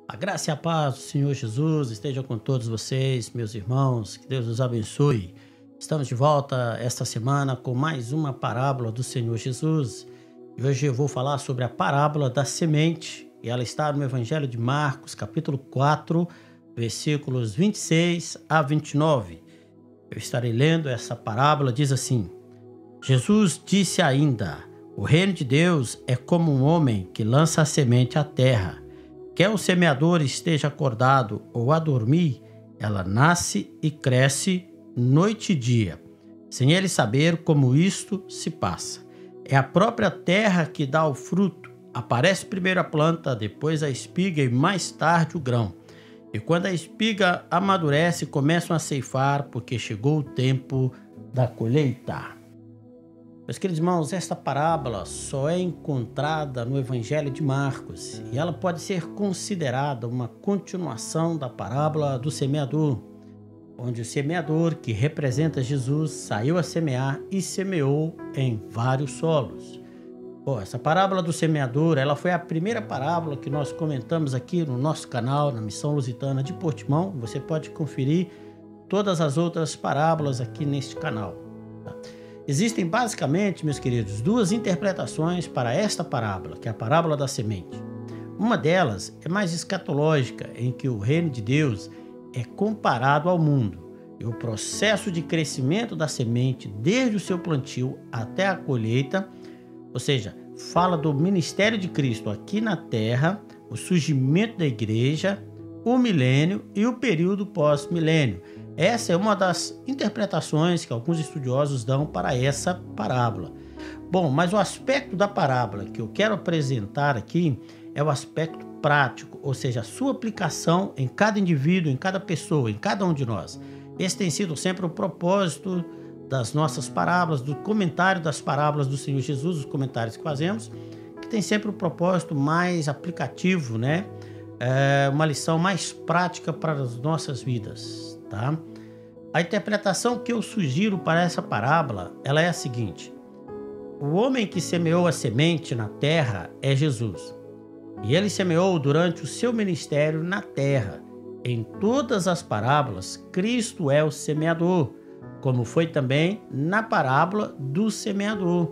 A graça e a paz do Senhor Jesus esteja com todos vocês, meus irmãos, que Deus os abençoe. Estamos de volta esta semana com mais uma parábola do Senhor Jesus. E hoje eu vou falar sobre a parábola da semente, e ela está no Evangelho de Marcos, capítulo 4, versículos 26 a 29. Eu estarei lendo essa parábola, diz assim: Jesus disse ainda: o reino de Deus é como um homem que lança a semente à terra. Quer o semeador esteja acordado ou a dormir, ela nasce e cresce noite e dia, sem ele saber como isto se passa. É a própria terra que dá o fruto. Aparece primeiro a planta, depois a espiga e mais tarde o grão. E quando a espiga amadurece, começam a ceifar, porque chegou o tempo da colheita. Meus queridos irmãos, esta parábola só é encontrada no Evangelho de Marcos e ela pode ser considerada uma continuação da parábola do semeador, onde o semeador, que representa Jesus, saiu a semear e semeou em vários solos. Bom, essa parábola do semeador, ela foi a primeira parábola que nós comentamos aqui no nosso canal, na Missão Lusitana de Portimão. Você pode conferir todas as outras parábolas aqui neste canal, tá? Existem basicamente, meus queridos, duas interpretações para esta parábola, que é a parábola da semente. Uma delas é mais escatológica, em que o reino de Deus é comparado ao mundo, e o processo de crescimento da semente, desde o seu plantio até a colheita, ou seja, fala do ministério de Cristo aqui na terra, o surgimento da igreja, o milênio e o período pós-milênio. Essa é uma das interpretações que alguns estudiosos dão para essa parábola. Bom, mas o aspecto da parábola que eu quero apresentar aqui é o aspecto prático, ou seja, a sua aplicação em cada indivíduo, em cada pessoa, em cada um de nós. Esse tem sido sempre o propósito das nossas parábolas, do comentário das parábolas do Senhor Jesus, os comentários que fazemos, que tem sempre o propósito mais aplicativo, né? Uma lição mais prática para as nossas vidas, tá? A interpretação que eu sugiro para essa parábola, ela é a seguinte: o homem que semeou a semente na terra é Jesus, e ele semeou durante o seu ministério na terra. Em todas as parábolas, Cristo é o semeador, como foi também na parábola do semeador.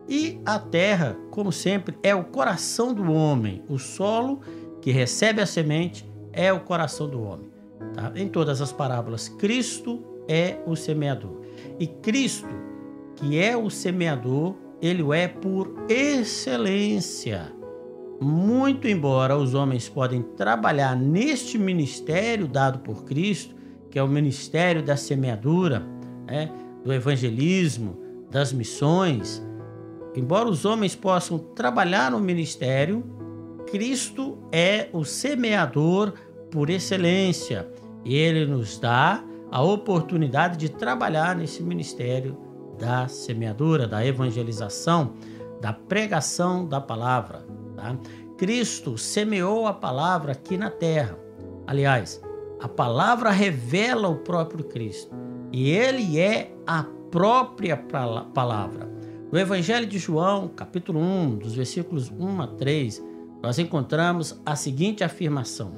E a terra, como sempre, é o coração do homem. O solo que recebe a semente é o coração do homem, tá? Em todas as parábolas, Cristo é o semeador. E Cristo, que é o semeador, ele o é por excelência. Muito embora os homens podem trabalhar neste ministério dado por Cristo, que é o ministério da semeadura, do evangelismo, das missões, embora os homens possam trabalhar no ministério, Cristo é o semeador por excelência. Ele nos dá a oportunidade de trabalhar nesse ministério da semeadura, da evangelização, da pregação da palavra, tá? Cristo semeou a palavra aqui na terra. Aliás, a palavra revela o próprio Cristo e ele é a própria palavra. No Evangelho de João, capítulo 1, dos versículos 1 a 3, nós encontramos a seguinte afirmação: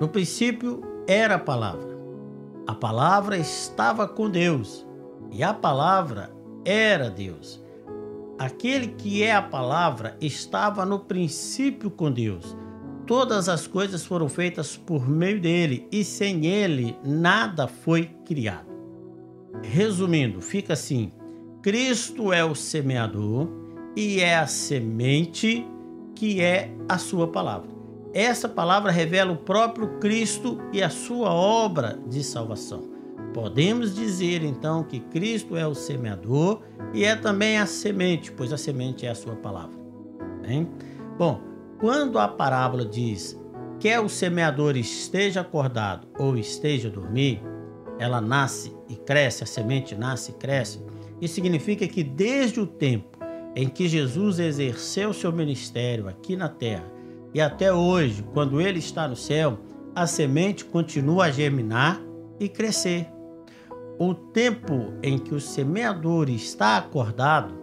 no princípio era a palavra estava com Deus, e a palavra era Deus. Aquele que é a palavra estava no princípio com Deus. Todas as coisas foram feitas por meio dele, e sem ele nada foi criado. Resumindo, fica assim: Cristo é o semeador e é a semente que é a sua palavra. Essa palavra revela o próprio Cristo e a sua obra de salvação. Podemos dizer então que Cristo é o semeador e é também a semente, pois a semente é a sua palavra. Hein? Bom, quando a parábola diz quer o semeador esteja acordado ou esteja a dormir, ela nasce e cresce, a semente nasce e cresce. Isso significa que desde o tempo em que Jesus exerceu seu ministério aqui na terra e até hoje, quando ele está no céu, a semente continua a germinar e crescer. O tempo em que o semeador está acordado,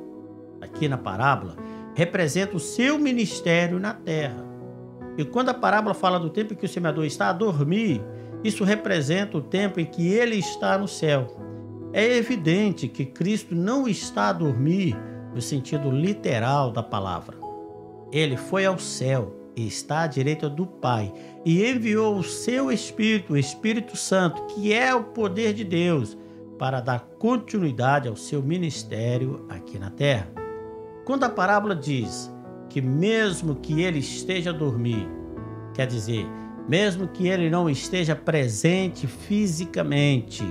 aqui na parábola, representa o seu ministério na terra. E quando a parábola fala do tempo em que o semeador está a dormir, isso representa o tempo em que ele está no céu. É evidente que Cristo não está a dormir no sentido literal da palavra. Ele foi ao céu e está à direita do Pai e enviou o seu Espírito, o Espírito Santo, que é o poder de Deus, para dar continuidade ao seu ministério aqui na terra. Quando a parábola diz que mesmo que ele esteja a dormir, quer dizer, mesmo que ele não esteja presente fisicamente,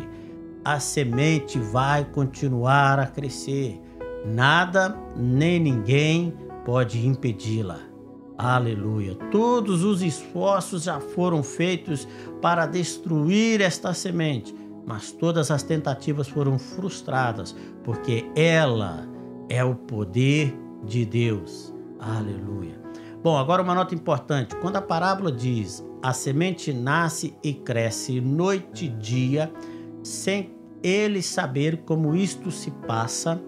a semente vai continuar a crescer. Nada nem ninguém pode impedi-la. Aleluia! Todos os esforços já foram feitos para destruir esta semente, mas todas as tentativas foram frustradas, porque ela é o poder de Deus. Aleluia! Bom, agora uma nota importante. Quando a parábola diz a semente nasce e cresce noite e dia, sem ele saber como isto se passa,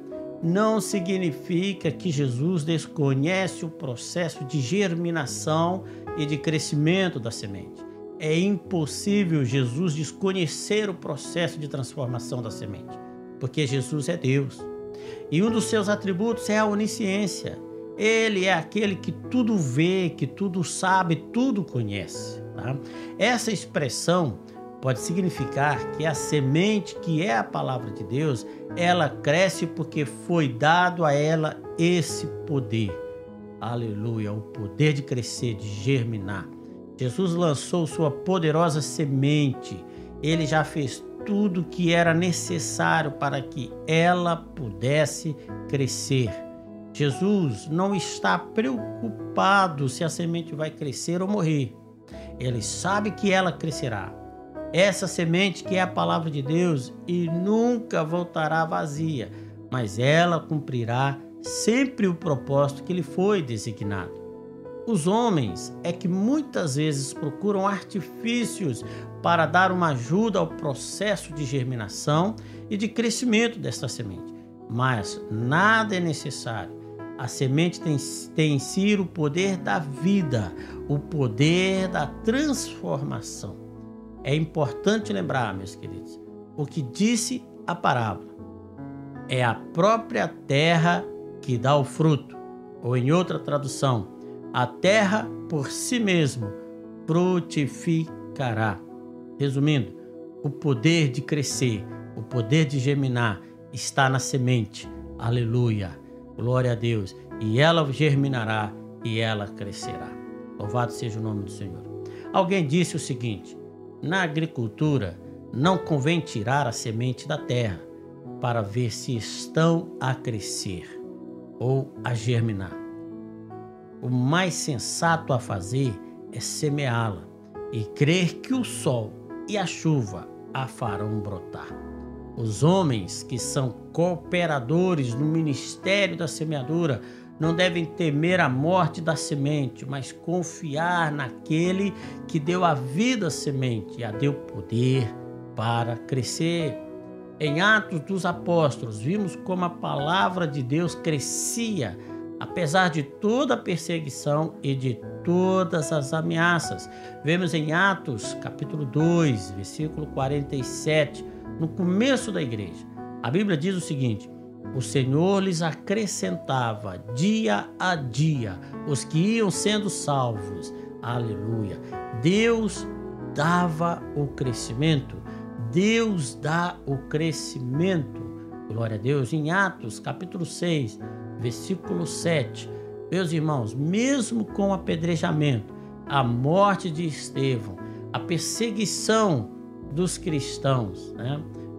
não significa que Jesus desconhece o processo de germinação e de crescimento da semente. É impossível Jesus desconhecer o processo de transformação da semente, porque Jesus é Deus. E um dos seus atributos é a onisciência. Ele é aquele que tudo vê, que tudo sabe, tudo conhece. Tá? Essa expressão pode significar que a semente, que é a palavra de Deus, ela cresce porque foi dado a ela esse poder. Aleluia, o poder de crescer, de germinar. Jesus lançou sua poderosa semente. Ele já fez tudo o que era necessário para que ela pudesse crescer. Jesus não está preocupado se a semente vai crescer ou morrer. Ele sabe que ela crescerá. Essa semente que é a palavra de Deus e nunca voltará vazia, mas ela cumprirá sempre o propósito que lhe foi designado. Os homens é que muitas vezes procuram artifícios para dar uma ajuda ao processo de germinação e de crescimento desta semente, mas nada é necessário. A semente tem em si o poder da vida, o poder da transformação. É importante lembrar, meus queridos, o que disse a parábola. É a própria terra que dá o fruto, ou em outra tradução, a terra por si mesma frutificará. Resumindo, o poder de crescer, o poder de germinar está na semente. Aleluia, glória a Deus. E ela germinará e ela crescerá. Louvado seja o nome do Senhor. Alguém disse o seguinte: na agricultura não convém tirar a semente da terra para ver se estão a crescer ou a germinar. O mais sensato a fazer é semeá-la e crer que o sol e a chuva a farão brotar. Os homens que são cooperadores no ministério da semeadura não devem temer a morte da semente, mas confiar naquele que deu a vida à semente e a deu poder para crescer. Em Atos dos Apóstolos, vimos como a palavra de Deus crescia, apesar de toda a perseguição e de todas as ameaças. Vemos em Atos, capítulo 2, versículo 47, no começo da igreja. A Bíblia diz o seguinte: o Senhor lhes acrescentava dia a dia os que iam sendo salvos. Aleluia. Deus dava o crescimento. Deus dá o crescimento. Glória a Deus. Em Atos, capítulo 6, versículo 7. Meus irmãos, mesmo com o apedrejamento, a morte de Estevão, a perseguição dos cristãos,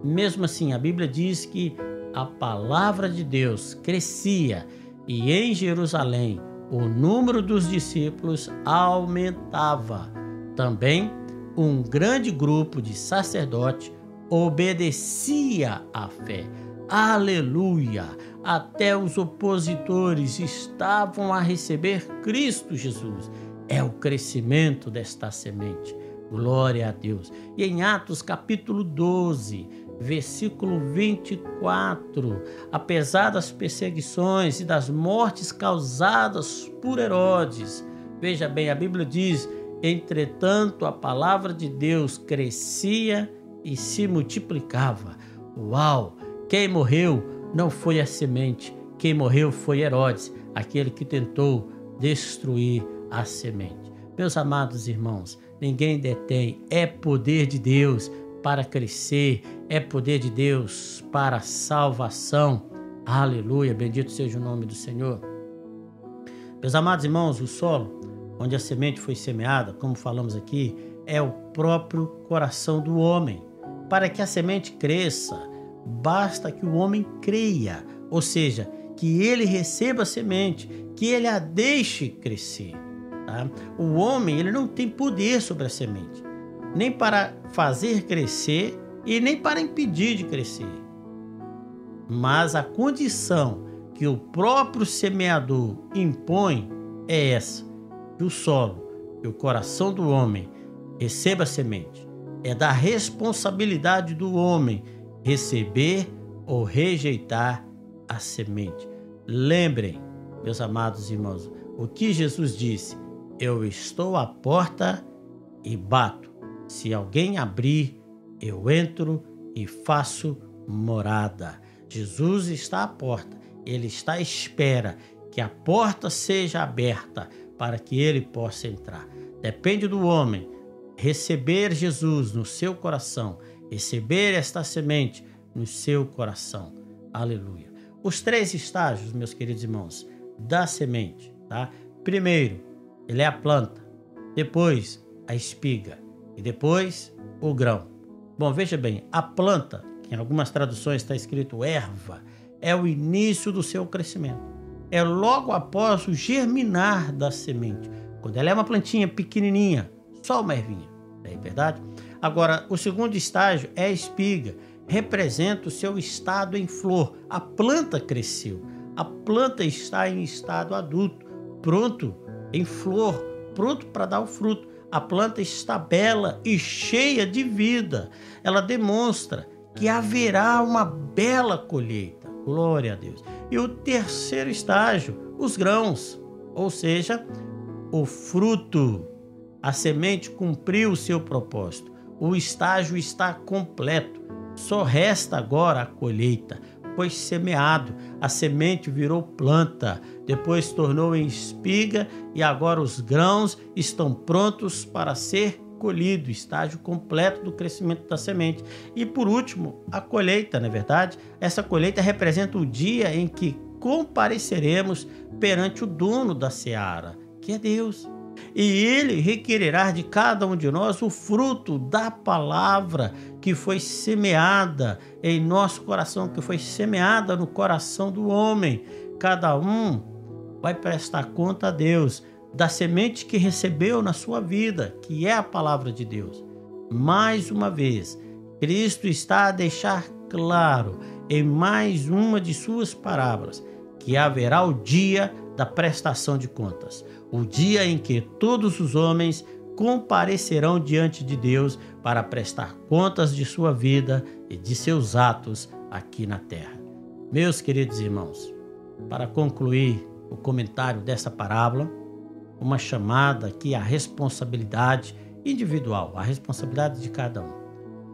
mesmo assim, a Bíblia diz que a palavra de Deus crescia e em Jerusalém o número dos discípulos aumentava. Também um grande grupo de sacerdotes obedecia à fé. Aleluia! Até os opositores estavam a receber Cristo Jesus. É o crescimento desta semente. Glória a Deus. E em Atos capítulo 12, versículo 24, apesar das perseguições e das mortes causadas por Herodes, Veja bem, a Bíblia diz: entretanto, a palavra de Deus crescia e se multiplicava. Uau! Quem morreu não foi a semente, quem morreu foi Herodes, aquele que tentou destruir a semente. Meus amados irmãos, ninguém detém, é poder de Deus para crescer, é poder de Deus para a salvação. Aleluia, bendito seja o nome do Senhor. Meus amados irmãos, o solo onde a semente foi semeada, como falamos aqui, é o próprio coração do homem. Para que a semente cresça, basta que o homem creia, ou seja, que ele receba a semente, que ele a deixe crescer. Tá? O homem, ele não tem poder sobre a semente, nem para fazer crescer e nem para impedir de crescer. Mas a condição que o próprio semeador impõe é essa: que o solo e o coração do homem receba a semente. É da responsabilidade do homem receber ou rejeitar a semente. Lembrem, meus amados irmãos, o que Jesus disse: eu estou à porta e bato. Se alguém abrir, eu entro e faço morada. Jesus está à porta, ele está à espera que a porta seja aberta para que ele possa entrar. Depende do homem receber Jesus no seu coração, receber esta semente no seu coração. Aleluia. Os 3 estágios, meus queridos irmãos, da semente, tá? Primeiro, ele é a planta, depois a espiga e depois o grão. Bom, veja bem, a planta, que em algumas traduções está escrito erva, é o início do seu crescimento. É logo após o germinar da semente. Quando ela é uma plantinha pequenininha, só uma ervinha, é verdade? Agora, o segundo estágio é a espiga, representa o seu estado em flor. A planta cresceu, a planta está em estado adulto, pronto, em flor, pronto para dar o fruto. A planta está bela e cheia de vida. Ela demonstra que haverá uma bela colheita. Glória a Deus. E o terceiro estágio, os grãos, ou seja, o fruto. A semente cumpriu o seu propósito. O estágio está completo. Só resta agora a colheita. Foi semeado, a semente virou planta, depois tornou em espiga e agora os grãos estão prontos para ser colhido, estágio completo do crescimento da semente. E por último, a colheita, não é verdade? Essa colheita representa o dia em que compareceremos perante o dono da seara, que é Deus. E ele requererá de cada um de nós o fruto da palavra que foi semeada em nosso coração, que foi semeada no coração do homem. Cada um vai prestar conta a Deus da semente que recebeu na sua vida, que é a palavra de Deus. Mais uma vez, Cristo está a deixar claro em mais uma de suas parábolas que haverá o dia da prestação de contas, o dia em que todos os homens comparecerão diante de Deus para prestar contas de sua vida e de seus atos aqui na terra. Meus queridos irmãos, para concluir o comentário dessa parábola, uma chamada aqui à responsabilidade individual, a responsabilidade de cada um.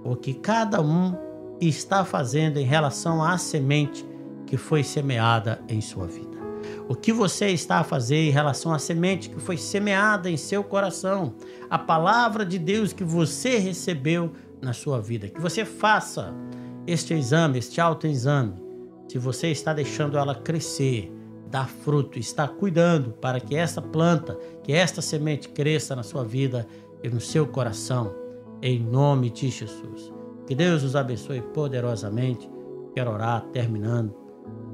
O que cada um está fazendo em relação à semente que foi semeada em sua vida. O que você está a fazer em relação à semente que foi semeada em seu coração, a palavra de Deus que você recebeu na sua vida. Que você faça este exame, este autoexame, se você está deixando ela crescer, dar fruto, está cuidando para que essa planta, que esta semente cresça na sua vida e no seu coração, em nome de Jesus. Que Deus os abençoe poderosamente. Quero orar terminando.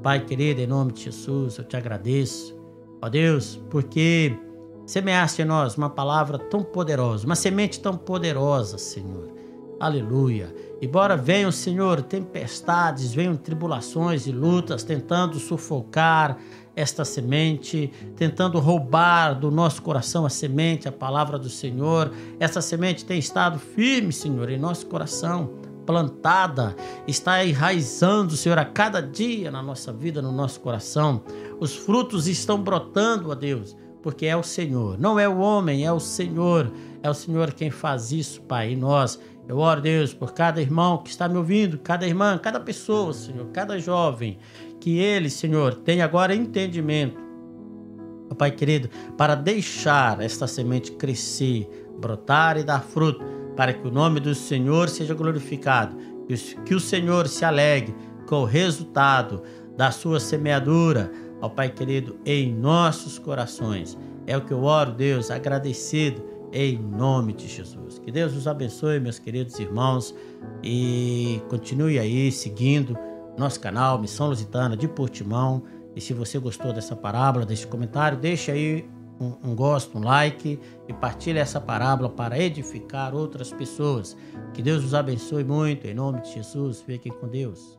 Pai querido, em nome de Jesus, eu te agradeço, ó Deus, porque semeaste em nós uma palavra tão poderosa, uma semente tão poderosa, Senhor. Aleluia. Embora venham, Senhor, tempestades, venham tribulações e lutas tentando sufocar esta semente, tentando roubar do nosso coração a semente, a palavra do Senhor. Essa semente tem estado firme, Senhor, em nosso coração, plantada, está enraizando, Senhor, a cada dia na nossa vida, no nosso coração. Os frutos estão brotando, ó Deus. porque é o Senhor. Não é o homem, é o Senhor. É o Senhor quem faz isso, Pai. E nós, eu oro, Deus, por cada irmão que está me ouvindo, cada irmã, cada pessoa, Senhor, cada jovem, que ele, Senhor, tenha agora entendimento, Pai querido, para deixar esta semente crescer, brotar e dar fruto, para que o nome do Senhor seja glorificado, que o Senhor se alegre com o resultado da sua semeadura, ó Pai querido, em nossos corações. É o que eu oro, Deus, agradecido em nome de Jesus. Que Deus os abençoe, meus queridos irmãos, e continue aí seguindo nosso canal Missão Lusitana de Portimão. E se você gostou dessa parábola, desse comentário, deixe aí um gosto, um like e partilhe essa parábola para edificar outras pessoas. Que Deus os abençoe muito, em nome de Jesus. Fiquem com Deus.